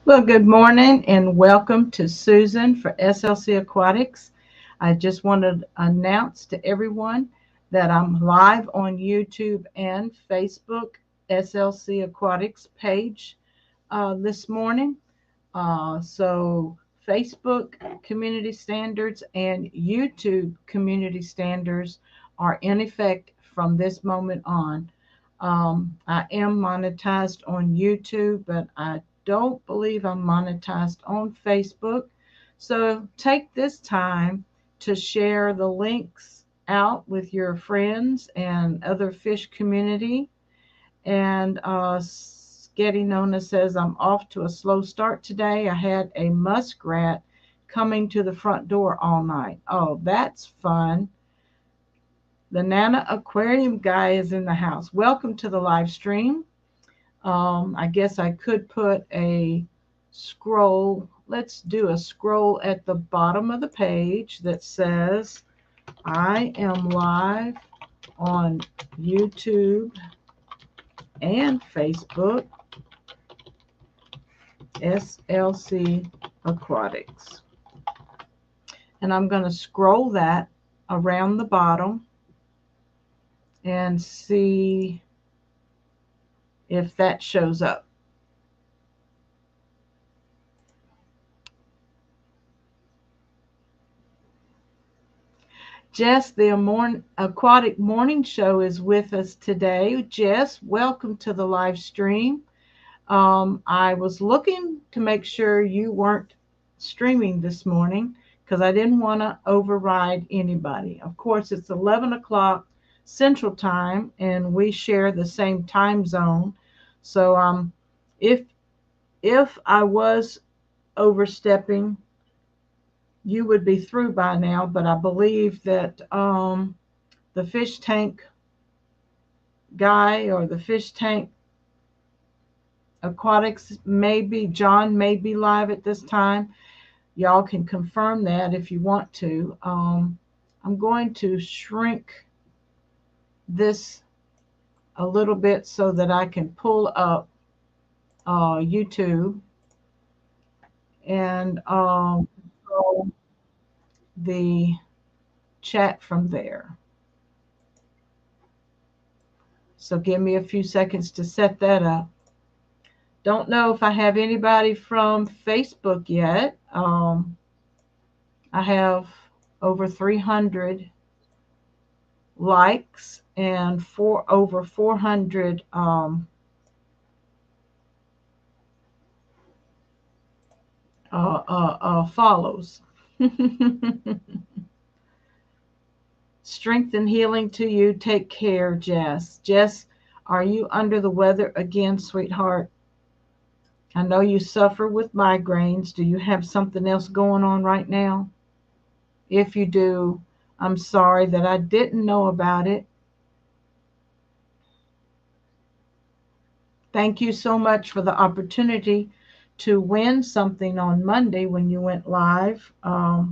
Well, good morning and welcome to Susan for SLC Aquatics. I just want to announce to everyone that I'm live on YouTube and Facebook SLC Aquatics page this morning. So Facebook community standards and YouTube community standards are in effect from this moment on. I am monetized on YouTube, but I don't believe I'm monetized on Facebook. So take this time to share the links out with your friends and other fish community. And Getty Nona says, I'm off to a slow start today. I had a muskrat coming to the front door all night. Oh, that's fun. The Nana Aquarium guy is in the house. Welcome to the live stream. I guess I could put a scroll. Let's do a scroll at the bottom of the page that says, I am live on YouTube and Facebook, SLC Aquatics. And I'm going to scroll that around the bottom and see if that shows up. Jess, the Aquatic Morning Show, is with us today. Jess, welcome to the live stream. I was looking to make sure you weren't streaming this morning because I didn't want to override anybody. Of course, it's 11 o'clock Central Time, and we share the same time zone. So if I was overstepping, you would be through by now, but I believe that the fish tank guy or the fish tank aquatics John may be live at this time. Y'all can confirm that if you want to. I'm going to shrink this a little bit so that I can pull up YouTube and the chat from there. So give me a few seconds to set that up. Don't know if I have anybody from Facebook yet. I have over 300 likes and over 400 follows. Strength and healing to you. Take care, Jess. Jess, are you under the weather again, sweetheart? I know you suffer with migraines. Do you have something else going on right now? If you do, I'm sorry that I didn't know about it. Thank you so much for the opportunity to win something on Monday when you went live. I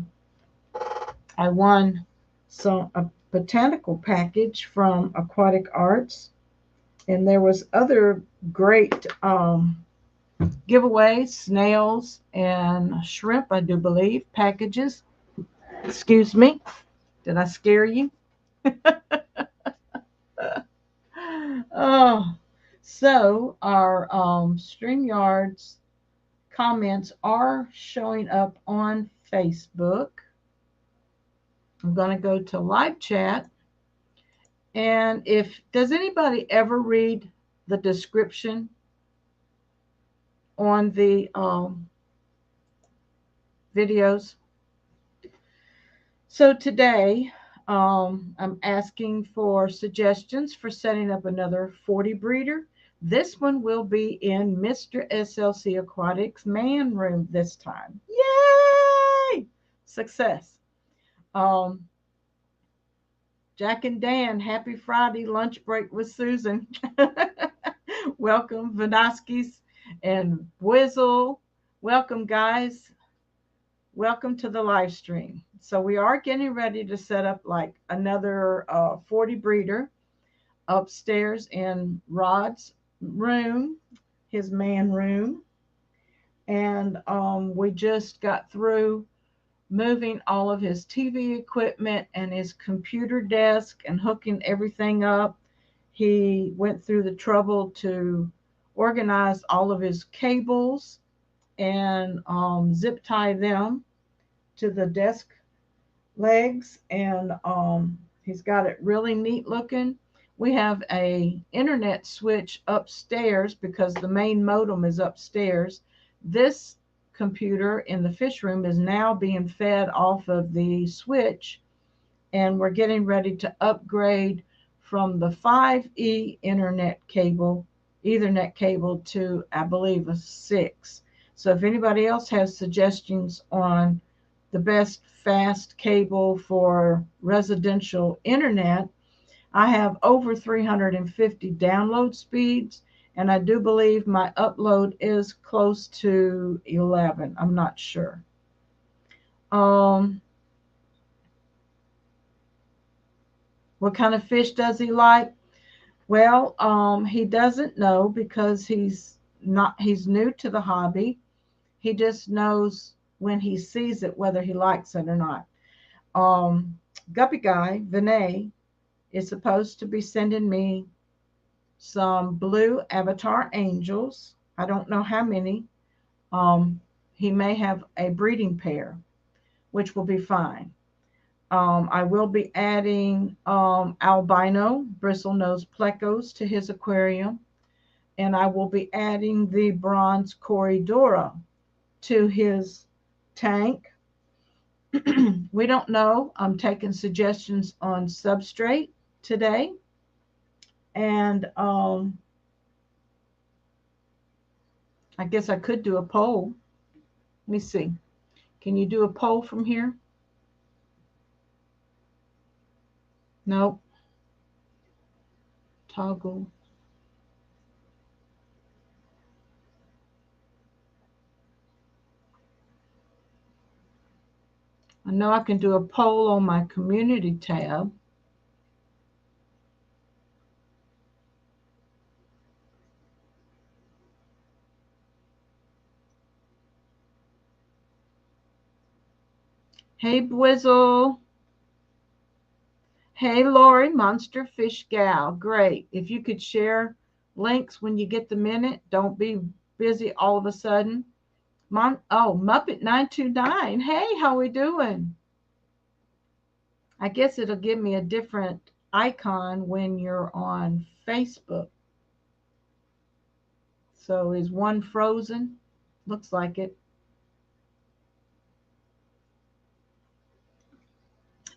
won a botanical package from Aquatic Arts, and there was other great giveaways, snails and shrimp, I do believe, packages. Excuse me, did I scare you? Oh, so our StreamYard's comments are showing up on Facebook. I'm going to go to live chat. And does anybody ever read the description on the videos? So today, I'm asking for suggestions for setting up another 40 breeder. This one will be in Mr. SLC Aquatics man room this time. Yay! Success. Jack and Dan, happy Friday lunch break with Susan. Welcome, Vanoskis and Wizzle. Welcome, guys. Welcome to the live stream. So we are getting ready to set up like another 40 breeder upstairs in Rod's room, his man room. And we just got through moving all of his TV equipment and his computer desk and hooking everything up. He went through the trouble to organize all of his cables and zip tie them to the desk legs, and he's got it really neat looking. We have a internet switch upstairs because the main modem is upstairs. This computer in the fish room is now being fed off of the switch, and we're getting ready to upgrade from the 5E internet cable, Ethernet cable, to I believe a 6. So if anybody else has suggestions on the best fast cable for residential internet, I have over 350 download speeds, and I do believe my upload is close to 11. I'm not sure. What kind of fish does he like? Well, he doesn't know because he's new to the hobby. He just knows when he sees it whether he likes it or not. Um, Guppy Guy, Vinay, is supposed to be sending me some blue avatar angels. I don't know how many. He may have a breeding pair, which will be fine. I will be adding albino bristlenose plecos to his aquarium, and I will be adding the bronze corydora to his tank. We don't know. I'm taking suggestions on substrate today, and I guess I could do a poll. Let me see. Can you do a poll from here? Nope. Toggle. I know I can do a poll on my community tab. Hey, Bwizzle. Hey, Lori, Monster Fish Gal. Great. If you could share links when you get the minute, don't be busy all of a sudden. Muppet 929. Hey, how we doing? I guess it'll give me a different icon when you're on Facebook. So is one frozen? Looks like it.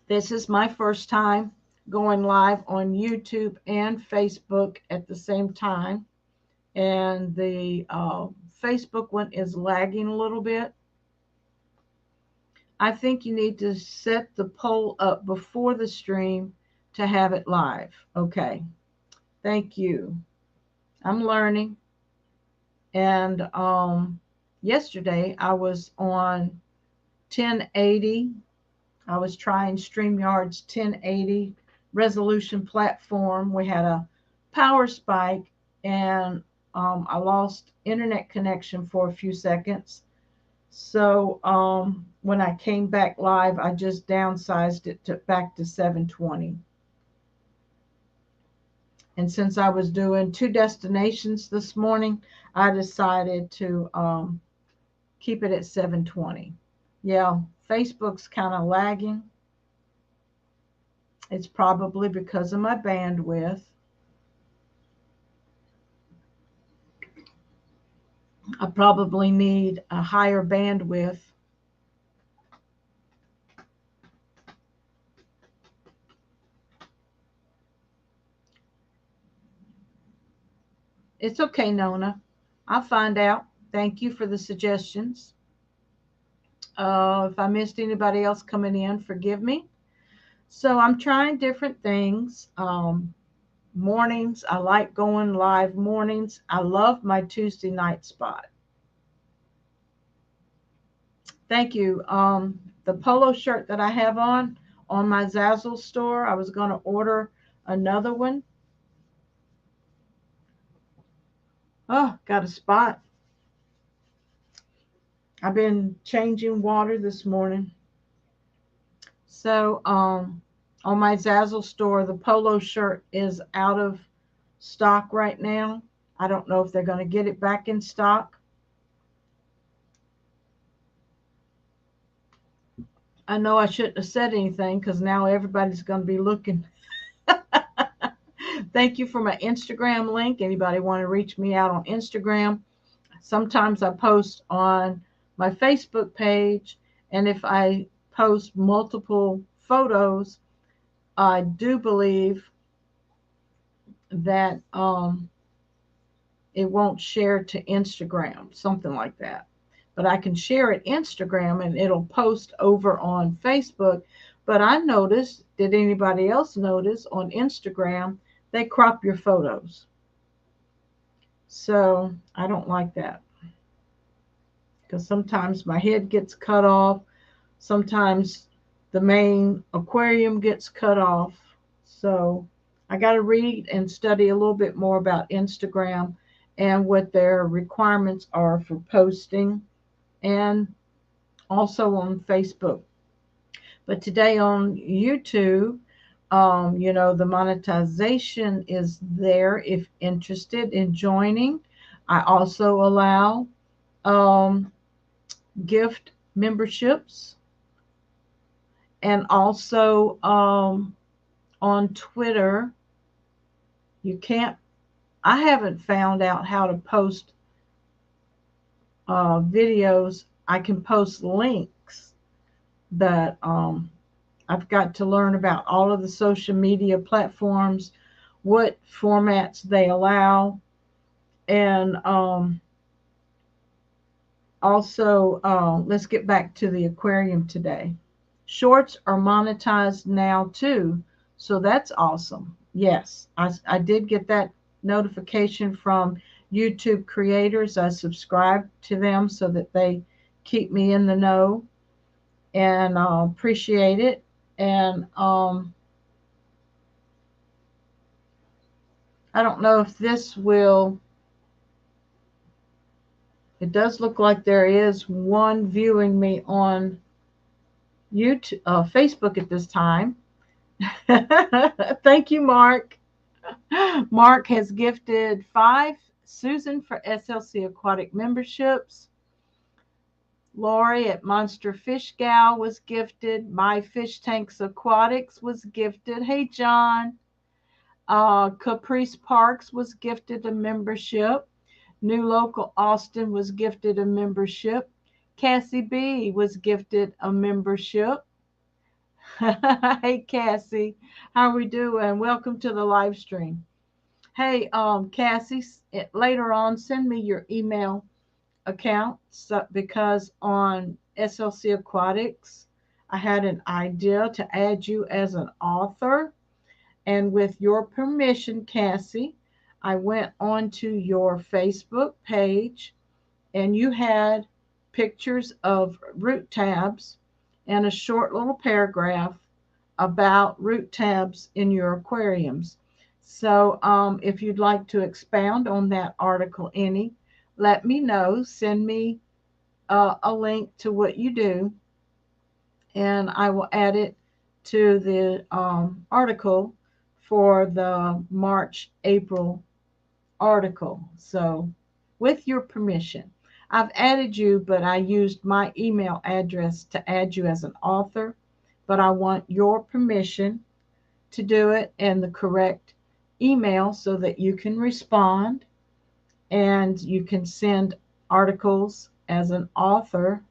This is my first time going live on YouTube and Facebook at the same time. And the Facebook one is lagging a little bit. I think you need to set the poll up before the stream to have it live. Okay. Thank you. I'm learning. And yesterday I was on 1080. I was trying StreamYard's 1080 resolution platform. We had a power spike, and I lost internet connection for a few seconds. So when I came back live, I just downsized it back to 720. And since I was doing 2 destinations this morning, I decided to keep it at 720. Yeah, Facebook's kind of lagging. It's probably because of my bandwidth. I probably need a higher bandwidth. It's okay, Nona. I'll find out. Thank you for the suggestions. If I missed anybody else coming in, forgive me. So I'm trying different things. Mornings, I like going live mornings. I love my Tuesday night spot. Thank you. The polo shirt that I have on my Zazzle store, I was going to order another one. Oh, got a spot. I've been changing water this morning. So, on my Zazzle store, the polo shirt is out of stock right now. I don't know if they're going to get it back in stock. I know I shouldn't have said anything because now everybody's going to be looking. Thank you for my Instagram link. Anybody want to reach me out on Instagram? Sometimes I post on my Facebook page, and if I post multiple photos, I do believe that it won't share to Instagram, something like that. But I can share it Instagram and it'll post over on Facebook. But I noticed, did anybody else notice on Instagram, they crop your photos. So I don't like that because sometimes my head gets cut off. Sometimes the main aquarium gets cut off. So I got to read and study a little bit more about Instagram and what their requirements are for posting, and also on Facebook. But today on YouTube, the monetization is there if interested in joining. I also allow um, gift memberships, and also on Twitter, you can't, I haven't found out how to post videos. I can post links, but I've got to learn about all of the social media platforms, what formats they allow, and also let's get back to the aquarium today. Shorts are monetized now too, so that's awesome. Yes, I did get that notification from YouTube creators. I subscribe to them so that they keep me in the know, and appreciate it. And I don't know if this will, it does look like there is one viewing me on YouTube, Facebook at this time. Thank you, Mark. Mark has gifted 5 Susan for SLC Aquatic memberships. Lori at Monster Fish Gal was gifted. My Fish Tanks Aquatics was gifted. Hey, John. Caprice Parks was gifted a membership. New Local Austin was gifted a membership. Cassie B was gifted a membership. Hey, Cassie, how are we doing? Welcome to the live stream. Hey, Cassie, later on, send me your email account, because on SLC Aquatics, I had an idea to add you as an author. And with your permission, Cassie, I went onto your Facebook page, and you had pictures of root tabs and a short little paragraph about root tabs in your aquariums. So if you'd like to expound on that article any, let me know. Send me a link to what you do, and I will add it to the article for the March, April article. So with your permission, I've added you, but I used my email address to add you as an author, but I want your permission to do it and the correct email so that you can respond and you can send articles as an author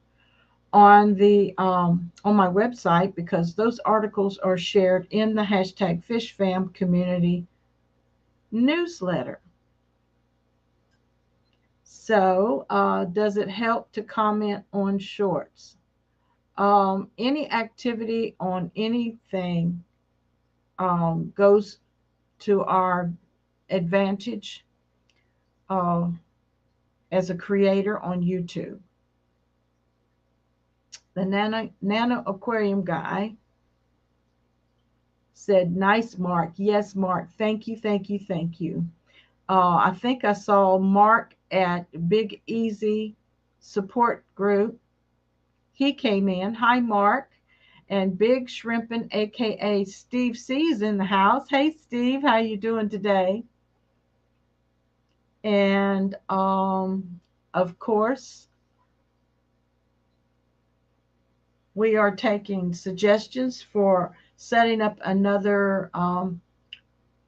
on the on my website, because those articles are shared in the hashtag FishFam community newsletter. So does it help to comment on shorts? Any activity on anything goes to our advantage uh, as a creator on YouTube. The nano aquarium guy said, "Nice, Mark." Yes, Mark. Thank you, thank you, thank you. I think I saw Mark at Big Easy support group, he came in. Hi, Mark. And Big Shrimpin, aka Steve C, is in the house. Hey, Steve, how you doing today? And of course, we are taking suggestions for setting up another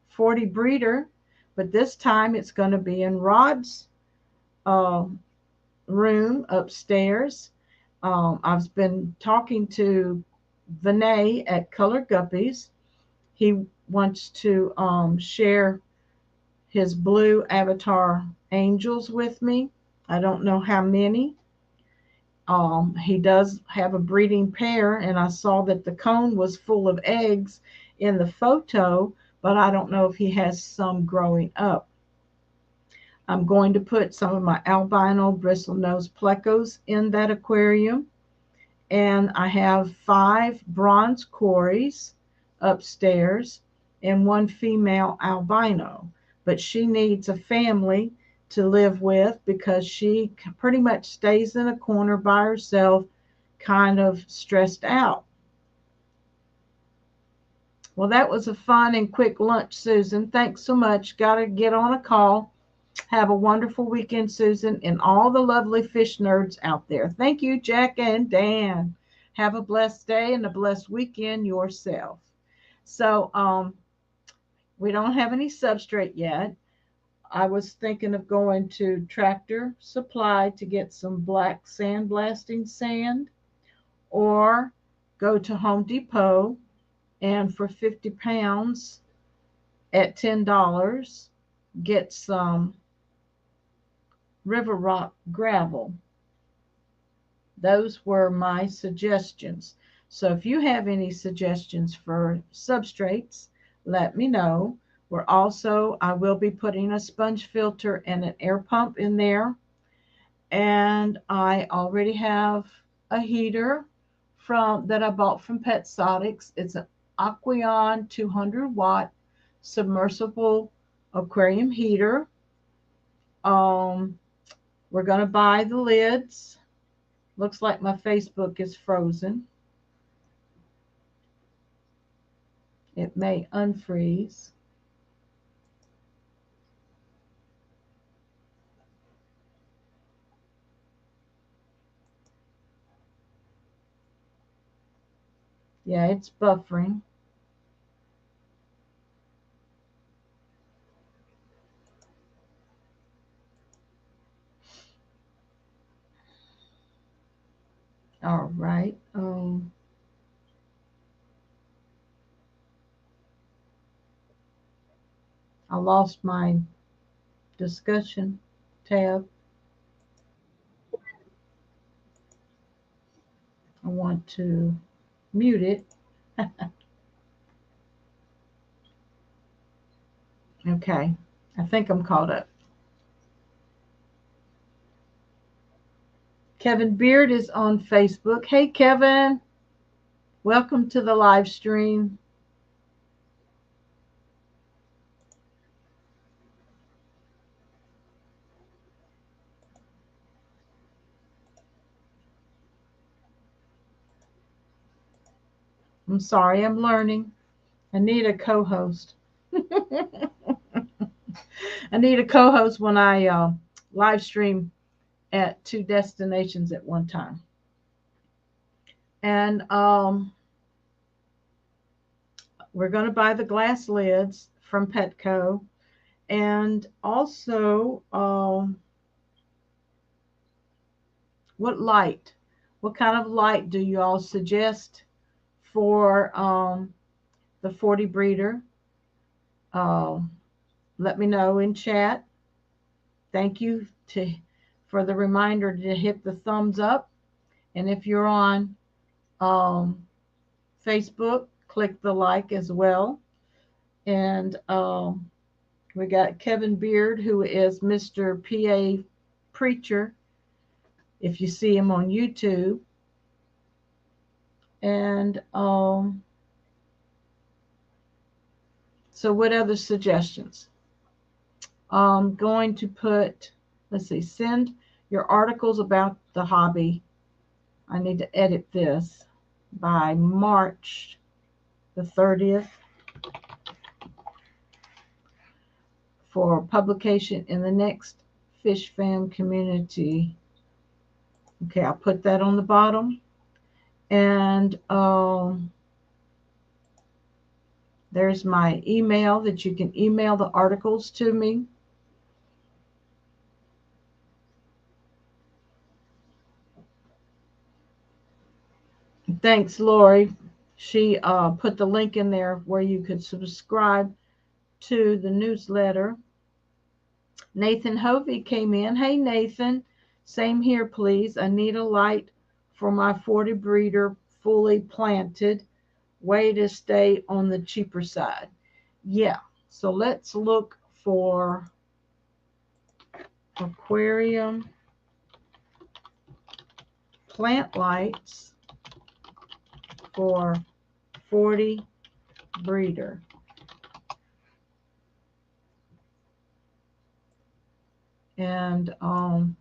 40 breeder, but this time it's going to be in Rod's uh, room upstairs. I've been talking to Vinay at Color Guppies. He wants to share his blue avatar angels with me. I don't know how many. He does have a breeding pair, and I saw that the cone was full of eggs in the photo, but I don't know if he has some growing up. I'm going to put some of my albino bristlenose plecos in that aquarium. And I have 5 bronze cories upstairs and 1 female albino. But she needs a family to live with because she pretty much stays in a corner by herself, kind of stressed out. Well, that was a fun and quick lunch, Susan. Thanks so much. Got to get on a call. Have a wonderful weekend, Susan, and all the lovely fish nerds out there. Thank you, Jack and Dan. Have a blessed day and a blessed weekend yourself. So, we don't have any substrate yet. I was thinking of going to Tractor Supply to get some black sandblasting sand, or go to Home Depot and for 50 pounds at $10, get some river rock gravel. Those were my suggestions. So if you have any suggestions for substrates, let me know. I will be putting a sponge filter and an air pump in there. And I already have a heater that I bought from Petsotics. It's an Aqueon 200-watt submersible aquarium heater. We're going to buy the lids. Looks like my Facebook is frozen. It may unfreeze. Yeah, it's buffering. All right. I lost my discussion tab. I want to mute it. Okay. I think I'm caught up. Kevin Beard is on Facebook. Hey, Kevin. Welcome to the live stream. I'm sorry, I'm learning. I need a co-host. I need a co-host when I live stream at 2 destinations at one time. And we're going to buy the glass lids from Petco. And also, what kind of light do you all suggest for the 40 breeder? Let me know in chat. Thank you for the reminder to hit the thumbs up. And if you're on Facebook, click the like as well. And we got Kevin Beard, who is Mr. PA Preacher, if you see him on YouTube. And so what other suggestions? I'm going to put, let's see, send your articles about the hobby I need to edit this by March the 30th for publication in the next Fish Fam community. Okay, I'll put that on the bottom. And there's my email that you can email the articles to me. Thanks, Lori. She put the link in there where you could subscribe to the newsletter. Nathan Hovey came in. Hey, Nathan. Same here, please. I need a light for my 40 breeder fully planted. Way to stay on the cheaper side. Yeah. So let's look for aquarium plant lights for 40 breeder. And I'm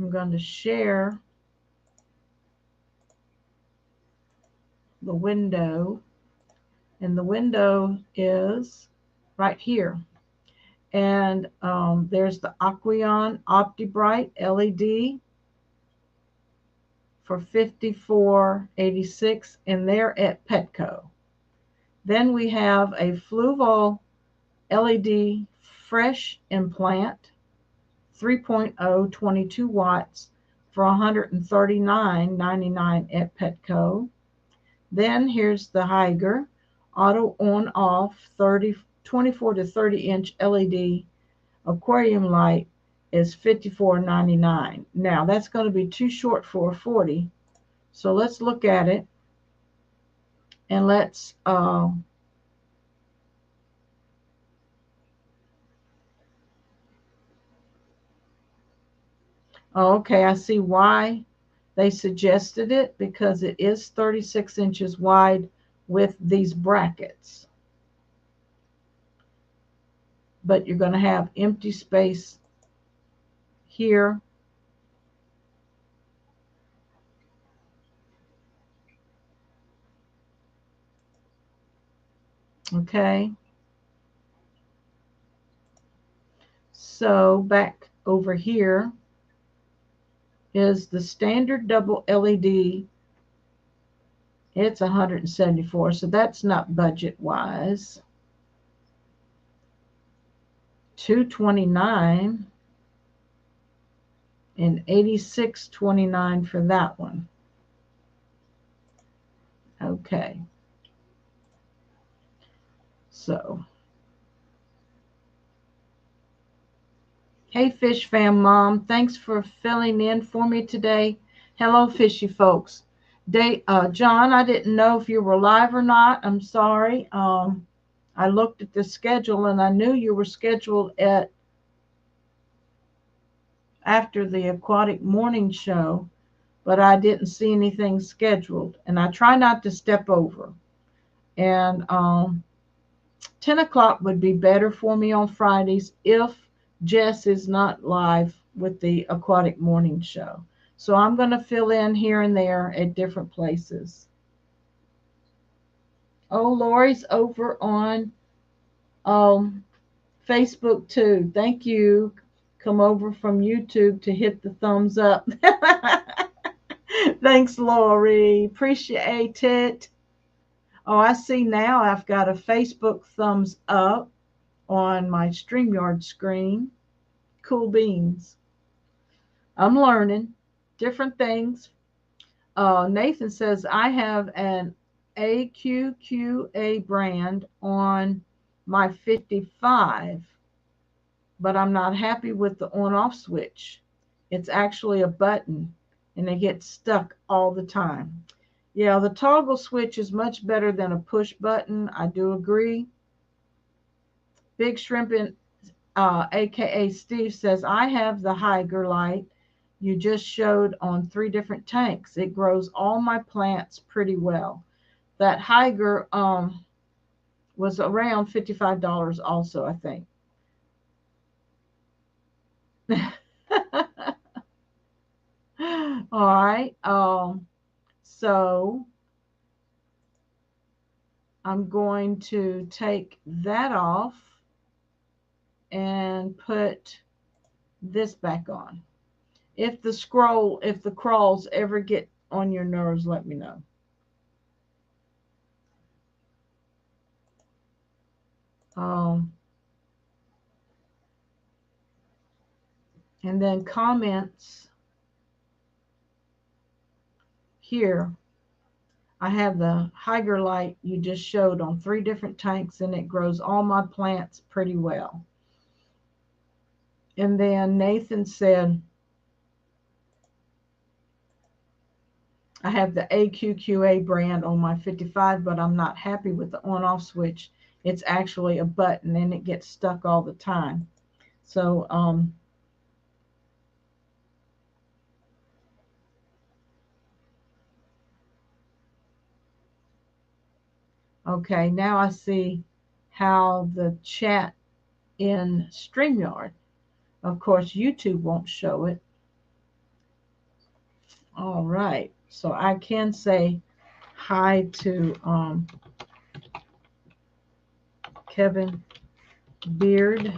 going to share the window. And the window is right here. And there's the Aqueon OptiBright LED for $54.86, and they're at Petco. Then we have a Fluval LED fresh implant, 3.0, 22 watts for $139.99 at Petco. Then here's the Haiger auto on off 24 to 30 inch LED aquarium light is $54.99. Now that's going to be too short for a 40. So let's look at it and let's okay, I see why they suggested it, because it is 36 inches wide with these brackets. But you're going to have empty space here. Okay. So back over here is the standard double LED. It's 174, so that's not budget wise. 229 and 86.29 for that one. Okay. So, hey Fish Fam Mom, thanks for filling in for me today. Hello fishy folks. John, I didn't know if you were live or not. I'm sorry. I looked at the schedule and I knew you were scheduled at after the aquatic morning show, but I didn't see anything scheduled, and I try not to step over. And 10 o'clock would be better for me on Fridays if Jess is not live with the aquatic morning show. So I'm going to fill in here and there at different places. Oh, Lori's over on Facebook too. Thank you. Come over from YouTube to hit the thumbs up. Thanks, Lori. Appreciate it. Oh, I see now I've got a Facebook thumbs up on my StreamYard screen. Cool beans. I'm learning different things. Nathan says, I have an AQQA brand on my 55, but I'm not happy with the on-off switch. It's actually a button, and it gets stuck all the time. Yeah, the toggle switch is much better than a push button. I do agree. Big Shrimpin', aka Steve, says, I have the Haiger light you just showed on 3 different tanks. It grows all my plants pretty well. That Haiger was around $55 also, I think. All right. So I'm going to take that off and put this back on. If the crawls ever get on your nerves, let me know. And then comments here. I have the Hygrolite you just showed on 3 different tanks, and it grows all my plants pretty well. And then Nathan said, I have the AQQA brand on my 55, but I'm not happy with the on-off switch. It's actually a button, and it gets stuck all the time. So, okay, now I see how the chat in StreamYard. Of course, YouTube won't show it. All right, so I can say hi to Kevin Beard.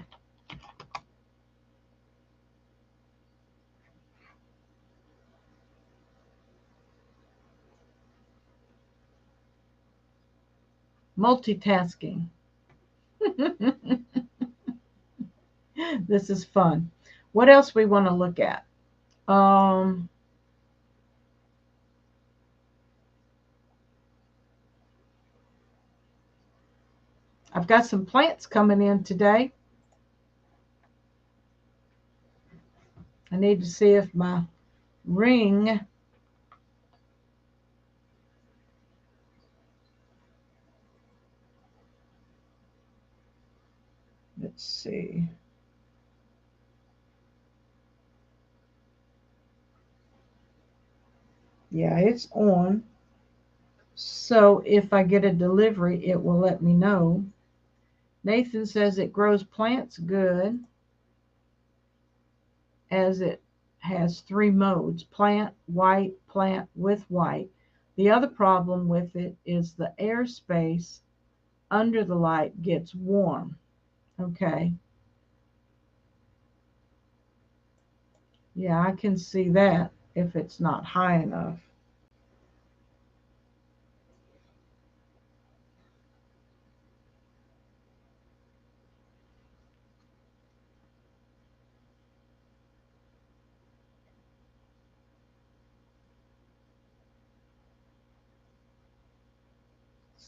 Multitasking. This is fun. What else we want to look at? I've got some plants coming in today. I need to see if my ring let's see. Yeah, it's on. So if I get a delivery, it will let me know. Nathan says it grows plants good, as it has 3 modes: plant, white, plant with white. The other problem with it is the airspace under the light gets warm. Okay. Yeah, I can see that if it's not high enough.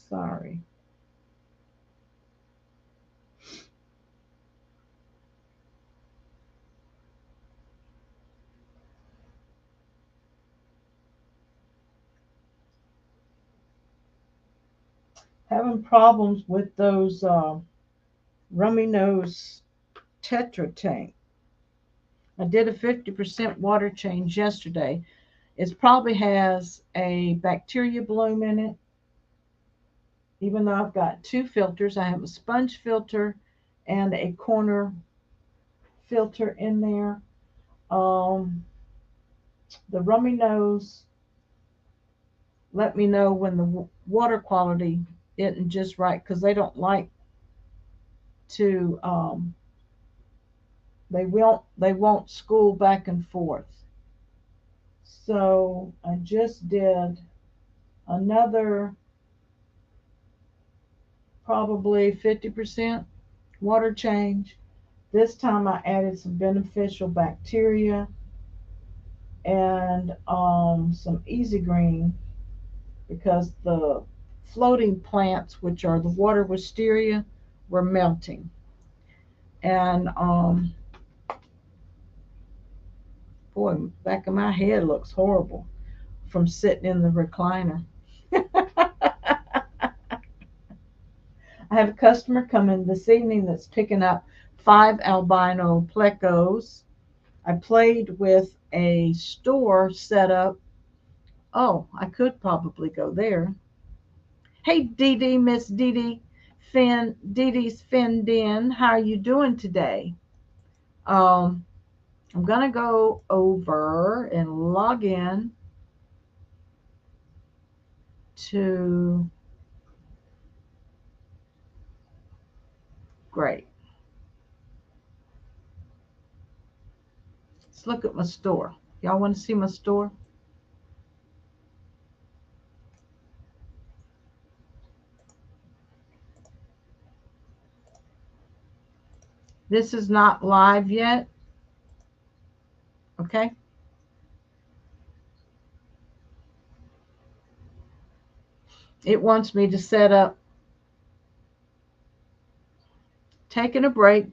Sorry. Having problems with those rummy nose Tetra tank. I did a 50% water change yesterday. It probably has a bacteria bloom in it, even though I've got 2 filters. I have a sponge filter and a corner filter in there. The rummy nose let me know when the water quality isn't just right, because they don't like to they won't school back and forth. So I just did another probably 50% water change. This time I added some beneficial bacteria and some easy green, because the floating plants, which are the water wisteria, were melting. And boy, back of my head looks horrible from sitting in the recliner. I have a customer coming this evening that's picking up 5 albino plecos. I played with a store set up. Oh, I could probably go there. Hey, Dee Dee, Miss Dee Dee, Dee Dee's Fin Den. How are you doing today? Um, I'm going to go over and log in to great. Let's look at my store. Y'all want to see my store? This is not live yet. Okay. It wants me to set up taking a break,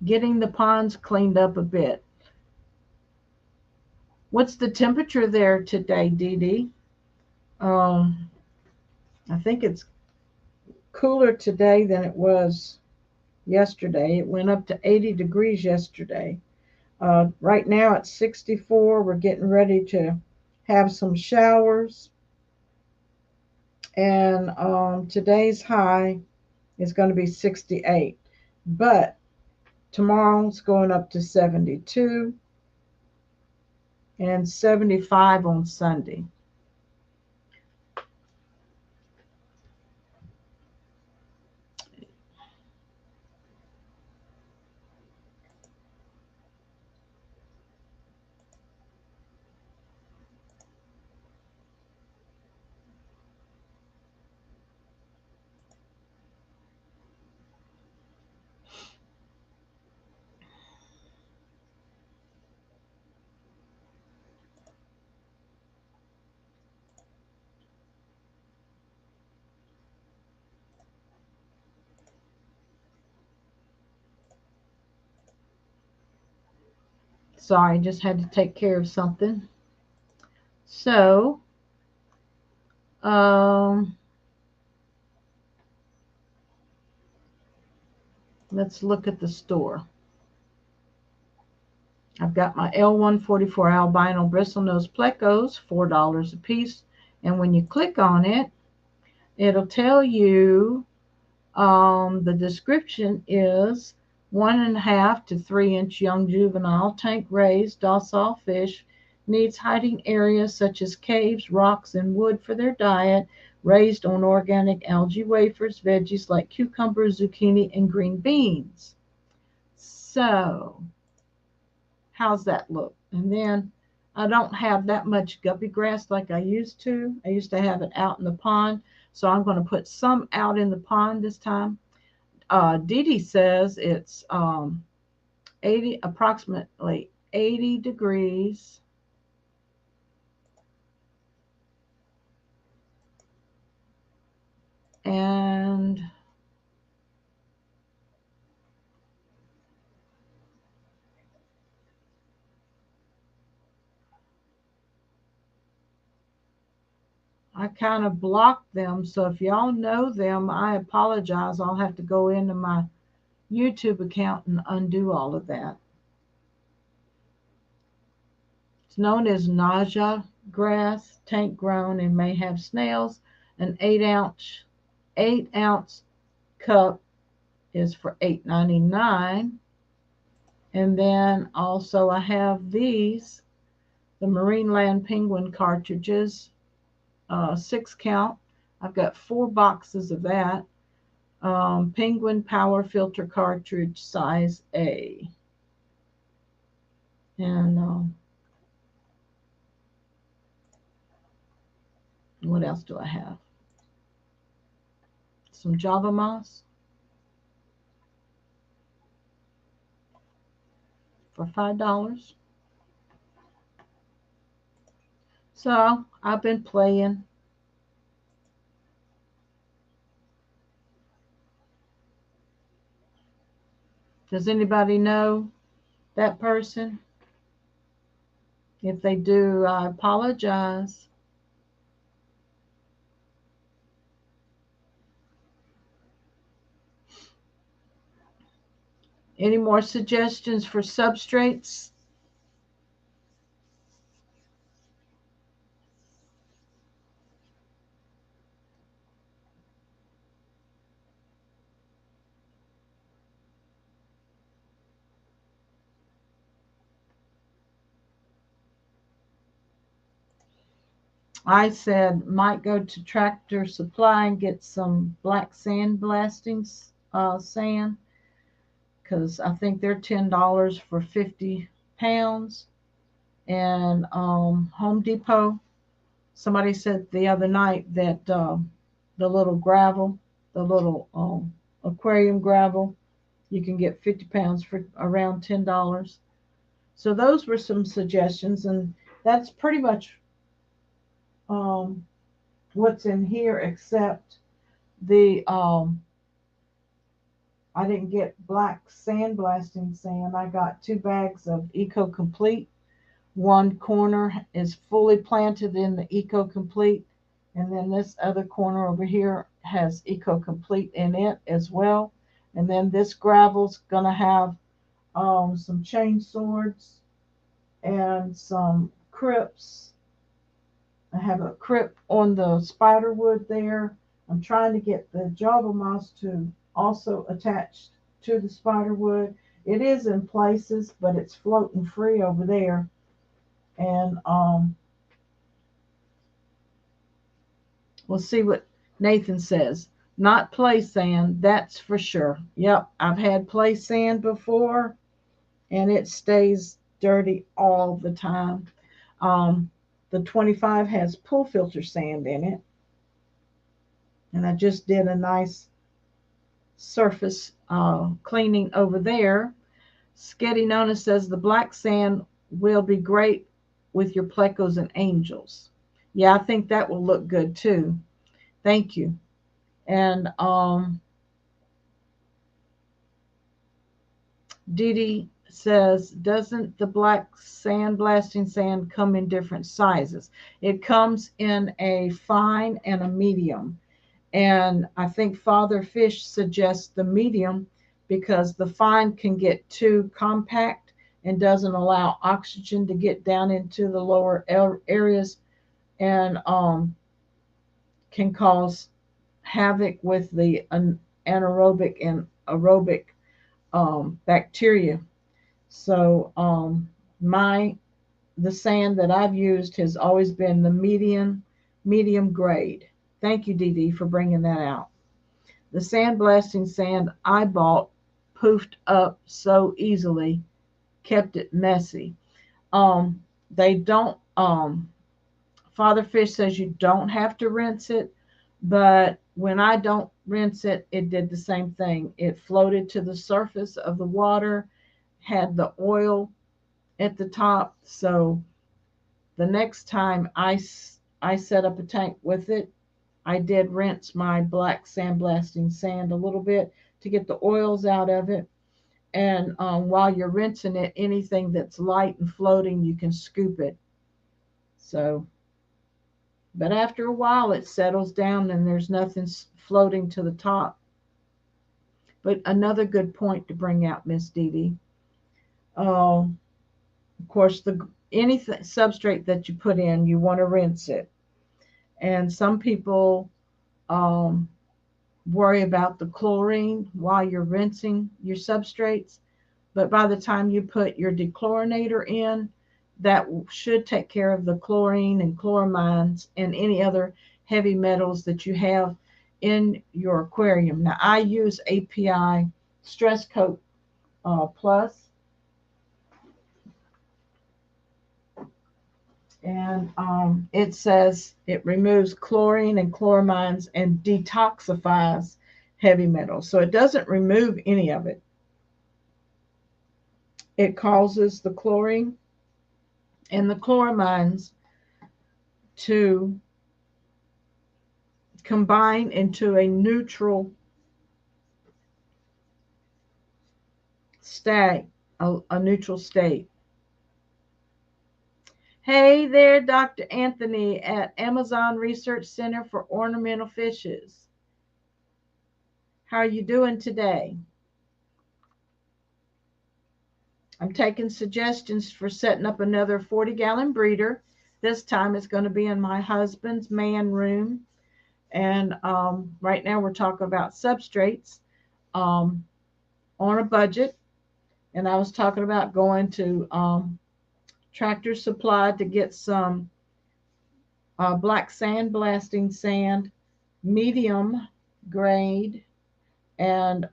getting the ponds cleaned up a bit. What's the temperature there today, Dee Dee? I think it's cooler today than it was yesterday. It went up to 80 degrees yesterday. Right now it's 64. We're getting ready to have some showers. And today's high is going to be 68. But tomorrow's going up to 72 and 75 on Sunday. Sorry, just had to take care of something. So, let's look at the store. I've got my L144 albino bristlenose plecos, $4 a piece. And when you click on it, it'll tell you the description is 1.5 to 3-inch young juvenile, tank raised, docile fish, needs hiding areas such as caves, rocks, and wood for their diet, raised on organic algae wafers, veggies like cucumbers, zucchini, and green beans. So, how's that look? And then I don't have that much guppy grass like I used to. I used to have it out in the pond. So I'm going to put some out in the pond this time. Dee Dee says it's approximately 80 degrees. And I kind of blocked them. So if y'all know them, I apologize. I'll have to go into my YouTube account and undo all of that. It's known as nausea grass, tank grown, and may have snails. An 8-ounce cup is for $8.99. And then also I have these, the Marineland Penguin cartridges, 6 count. I've got 4 boxes of that. Penguin Power Filter cartridge size A. And what else do I have? Some Java moss for $5. So I've been playing. Does anybody know that person? If they do, I apologize. Any more suggestions for substrates? I said might go to Tractor Supply and get some black sand blasting sand, because I think they're $10 for 50 pounds. And Home Depot, somebody said the other night that the little gravel, the little aquarium gravel, you can get 50 pounds for around $10. So those were some suggestions, and that's pretty much um, what's in here, except the I didn't get black sandblasting sand. I got 2 bags of Eco Complete. One corner is fully planted in the Eco Complete, and then this other corner over here has Eco Complete in it as well. And then this gravel's gonna have some chain swords and some crypts. I have a crypt on the spider wood there. I'm trying to get the Java moss to also attach to the spider wood. It is in places, but it's floating free over there. And we'll see what Nathan says. Not play sand, that's for sure. Yep, I've had play sand before, and it stays dirty all the time. Um, the 25 has pool filter sand in it, and I just did a nice surface cleaning over there. Sketty Nona says the black sand will be great with your plecos and angels. Yeah, I think that will look good too. Thank you. And Dee Dee says, doesn't the black sand blasting sand come in different sizes? It comes in a fine and a medium. And I think Father Fish suggests the medium because the fine can get too compact and doesn't allow oxygen to get down into the lower areas, and can cause havoc with the anaerobic and aerobic bacteria. So my the sand that I've used has always been the medium grade. Thank you, Dee Dee, for bringing that out. The sandblasting sand I bought poofed up so easily, kept it messy. They don't. Father Fish says you don't have to rinse it, but when I don't rinse it, it did the same thing. It floated to the surface of the water, had the oil at the top. So the next time I set up a tank with it, I did rinse my black sandblasting sand a little bit to get the oils out of it. And while you're rinsing it, anything that's light and floating, you can scoop it. So, but after a while, it settles down and there's nothing floating to the top. But another good point to bring out, Miss Dee Dee. Of course, the anything substrate that you put in, you want to rinse it. And some people um, worry about the chlorine while you're rinsing your substrates. But by the time you put your dechlorinator in, that should take care of the chlorine and chloramines and any other heavy metals that you have in your aquarium. Now, I use API Stress Coat Plus, and it says it removes chlorine and chloramines and detoxifies heavy metals. So it doesn't remove any of it. It causes the chlorine and the chloramines to combine into a neutral state, a neutral state. Hey there, Dr. Anthony at Amazon Research Center for Ornamental Fishes. How are you doing today? I'm taking suggestions for setting up another 40-gallon breeder. This time it's going to be in my husband's man room. And right now we're talking about substrates on a budget. And I was talking about going to Tractor Supply to get some black sand blasting sand, medium grade, and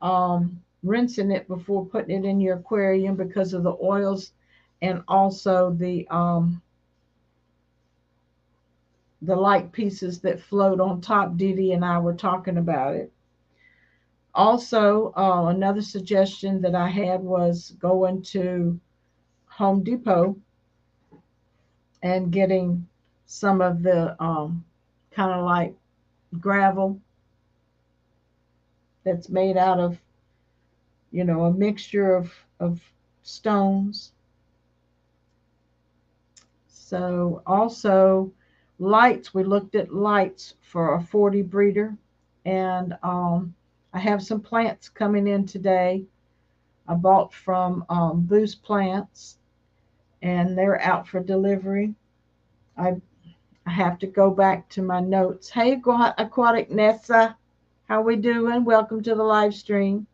rinsing it before putting it in your aquarium because of the oils and also the light pieces that float on top. Dee Dee and I were talking about it. Also, another suggestion that I had was going to Home Depot and getting some of the kind of like gravel that's made out of, a mixture of stones. So also lights, we looked at lights for a 40 breeder, and I have some plants coming in today. I bought from Boost Plants, and they're out for delivery. I I have to go back to my notes. Hey, Aquatic Nessa, how we doing? Welcome to the live stream.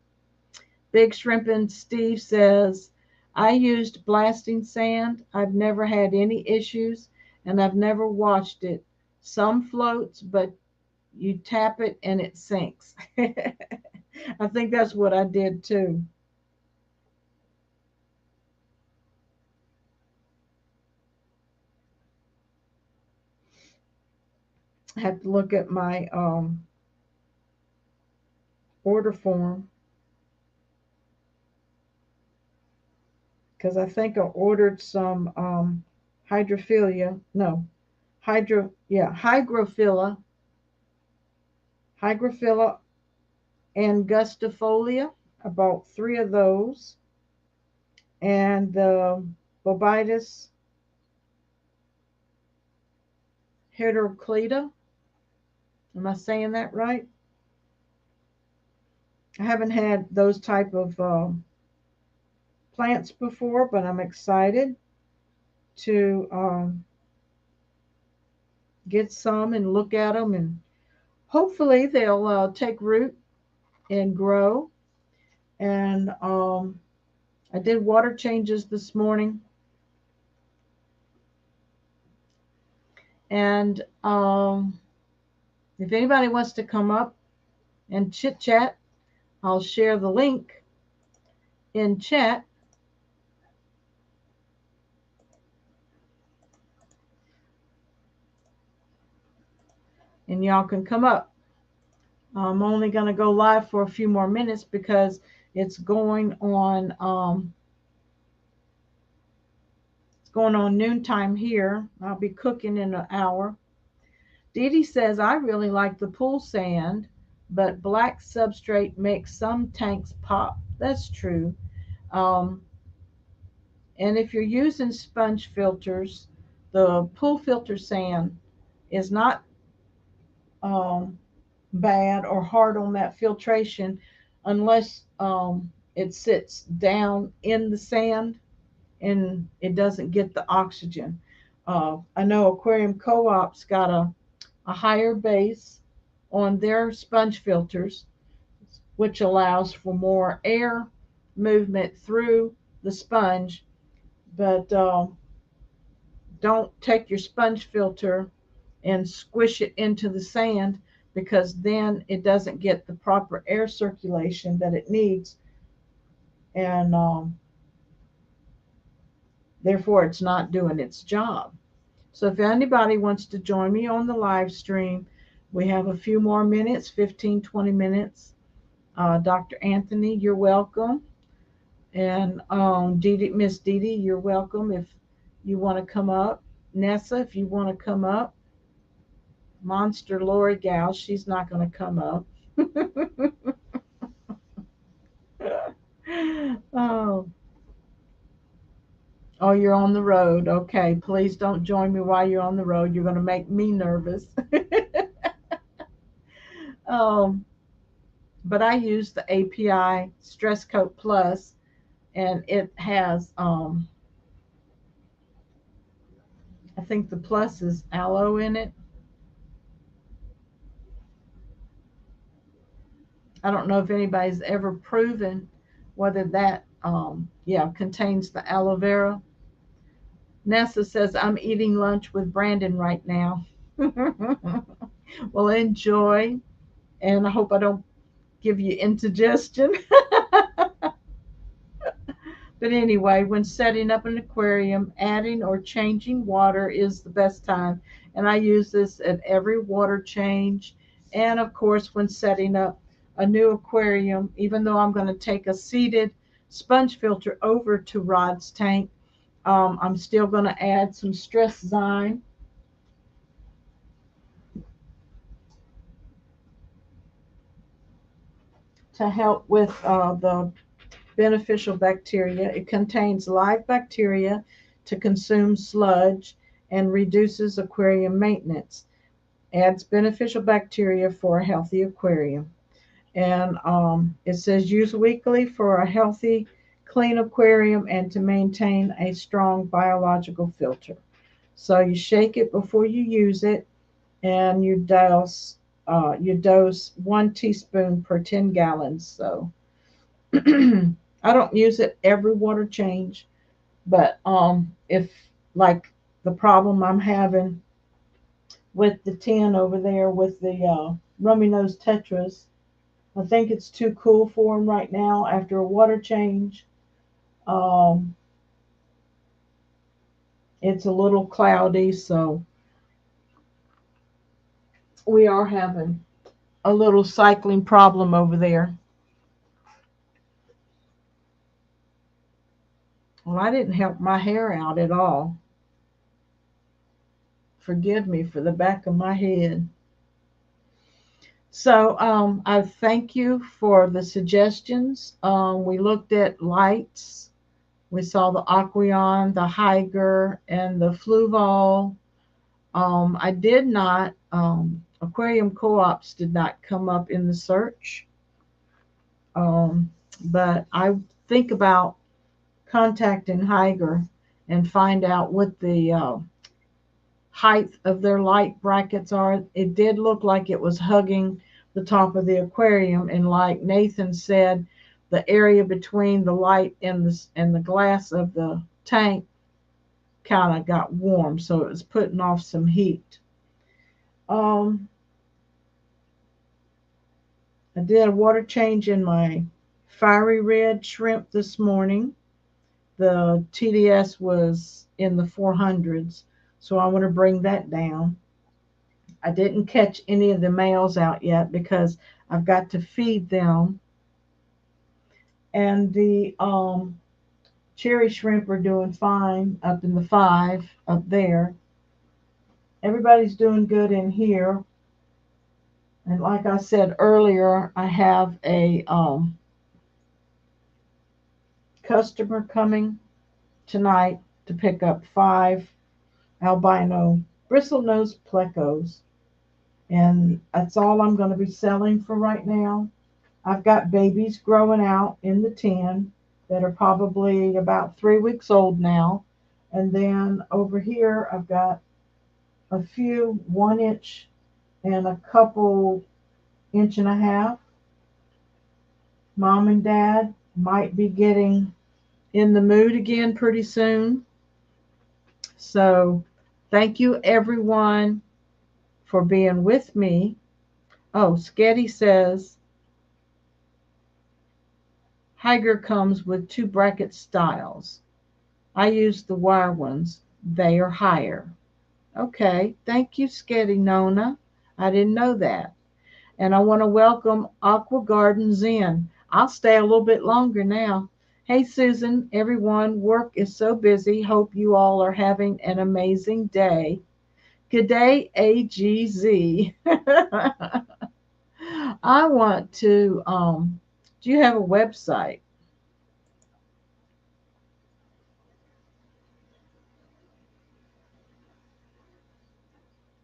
Big Shrimp and Steve says, I used blasting sand. I've never had any issues, and I've never washed it. Some floats, but you tap it and it sinks. I think that's what I did too. I have to look at my order form because I think I ordered some hydrophilia. No, hygrophila, hygrophila angustifolia. I bought 3 of those, and the Bobitis heteroclita. Am I saying that right? I haven't had those type of plants before, but I'm excited to get some and look at them, and hopefully they'll take root and grow. And I did water changes this morning, and if anybody wants to come up and chit chat, I'll share the link in chat. And y'all can come up. I'm only going to go live for a few more minutes because it's going on noontime here. I'll be cooking in an hour. Dee Dee says, I really like the pool sand, but black substrate makes some tanks pop. That's true. Um, and if you're using sponge filters, the pool filter sand is not um, bad or hard on that filtration unless it sits down in the sand and it doesn't get the oxygen. I know Aquarium Co-op's got a higher base on their sponge filters, which allows for more air movement through the sponge. But don't take your sponge filter and squish it into the sand, because then it doesn't get the proper air circulation that it needs, and therefore it's not doing its job. So if anybody wants to join me on the live stream, we have a few more minutes, 15, 20 minutes. Dr. Anthony, you're welcome. And Miss Dee Dee, you're welcome if you want to come up. Nessa, if you want to come up. Monster Lori Gal, she's not going to come up. oh, oh, you're on the road. Okay, please don't join me while you're on the road. You're going to make me nervous. um, but I use the API Stress Coat Plus, and it has, I think the plus is aloe in it. I don't know if anybody's ever proven whether that, contains the aloe vera. Nessa says, I'm eating lunch with Brandon right now. Well, enjoy, and I hope I don't give you indigestion. But anyway, when setting up an aquarium, adding or changing water is the best time. And I use this at every water change. And of course, when setting up a new aquarium, even though I'm going to take a seated sponge filter over to Rod's tank, I'm still going to add some stress zyme to help with the beneficial bacteria. It contains live bacteria to consume sludge and reduces aquarium maintenance. Adds beneficial bacteria for a healthy aquarium. And it says use weekly for a healthy, clean aquarium and to maintain a strong biological filter. So you shake it before you use it, and you dose 1 teaspoon per 10 gallons. So I don't use it every water change, but if like the problem I'm having with the tin over there with the rummy nose tetras, I think it's too cool for them right now after a water change. Um, it's a little cloudy, so we are having a little cycling problem over there. Well, I didn't help my hair out at all. Forgive me for the back of my head. So I thank you for the suggestions. We looked at lights. We saw the Aqueon, the Higer, and the Fluval. I did not, aquarium co-ops did not come up in the search. But I think about contacting Higer and find out what the height of their light brackets are. It did look like it was hugging the top of the aquarium, and like Nathan said, the area between the light and the glass of the tank kind of got warm, so it was putting off some heat. Um, I did a water change in my fiery red shrimp this morning. The TDS was in the 400s, so I want to bring that down. I didn't catch any of the males out yet because I've got to feed them. And the cherry shrimp are doing fine up in the 5 up there. Everybody's doing good in here. And like I said earlier, I have a customer coming tonight to pick up 5 albino bristlenose plecos. And that's all I'm going to be selling for right now. I've got babies growing out in the tin that are probably about 3 weeks old now. And then over here, I've got a few 1 inch and a couple 1.5 inch. Mom and Dad might be getting in the mood again pretty soon. So thank you, everyone, for being with me. Oh, Sketty says, Higer comes with 2 bracket styles. I use the wire ones. They are higher. Okay, thank you, Sketty Nona. I didn't know that. And I want to welcome Aqua Gardens in. I'll stay a little bit longer now. Hey, Susan, everyone, work is so busy. Hope you all are having an amazing day. Good day, AGZ. I want to, do you have a website?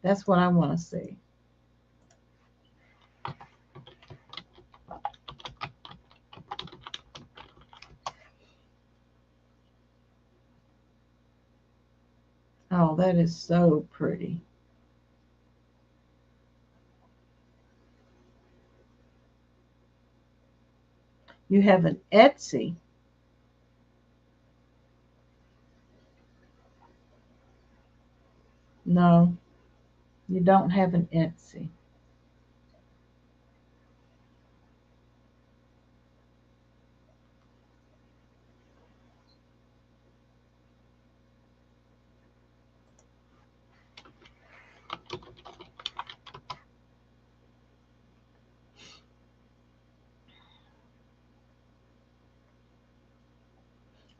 That's what I want to see. Oh, that is so pretty. You have an Etsy. No. You don't have an Etsy.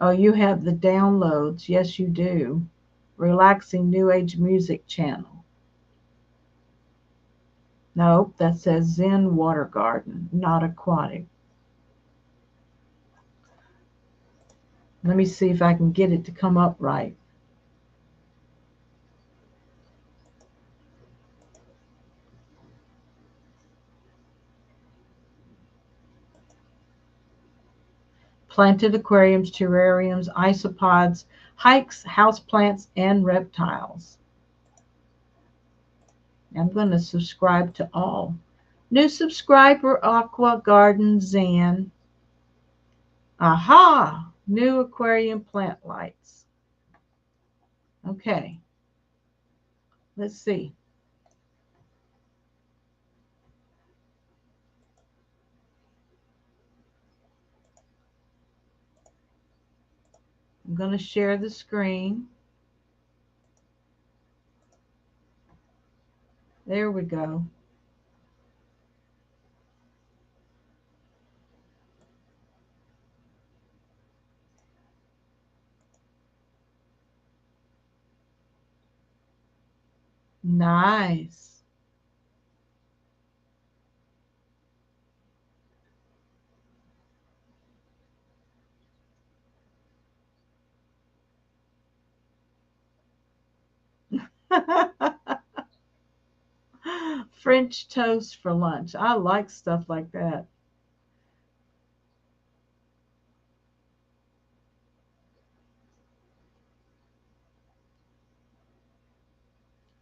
Oh, you have the downloads. Yes, you do. Relaxing New Age Music channel. Nope, that says Zen Water Garden, not aquatic. Let me see if I can get it to come up right. Planted aquariums, terrariums, isopods, hikes, houseplants, and reptiles. I'm going to subscribe to all. New subscriber, Aqua Garden Zen. Aha! New aquarium plant lights. Okay, let's see. I'm going to share the screen. There we go. Nice. French toast for lunch. I like stuff like that.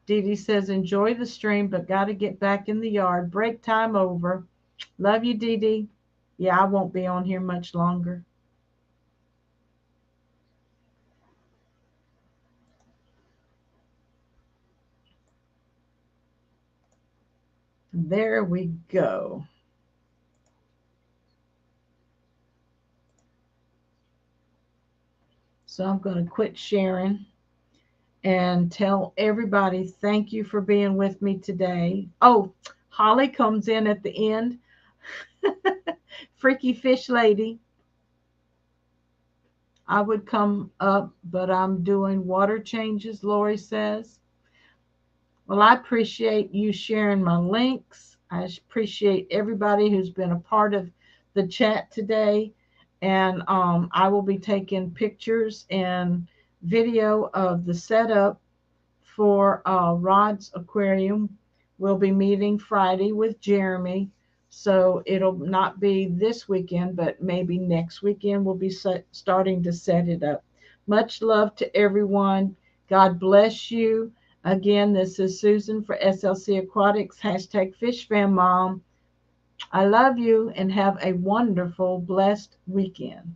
Dee Dee says, enjoy the stream, but got to get back in the yard. Break time over. Love you, Dee Dee. Yeah, I won't be on here much longer. There we go. So I'm going to quit sharing and tell everybody thank you for being with me today. Oh, Holly comes in at the end. Freaky fish lady. I would come up, but I'm doing water changes, Lori says. Well, I appreciate you sharing my links. I appreciate everybody who's been a part of the chat today. And I will be taking pictures and video of the setup for Rod's Aquarium. We'll be meeting Friday with Jeremy. So it'll not be this weekend, but maybe next weekend we'll be starting to set it up. Much love to everyone. God bless you. Again, this is Susan for SLC Aquatics, hashtag FishFamMom. I love you and have a wonderful, blessed weekend.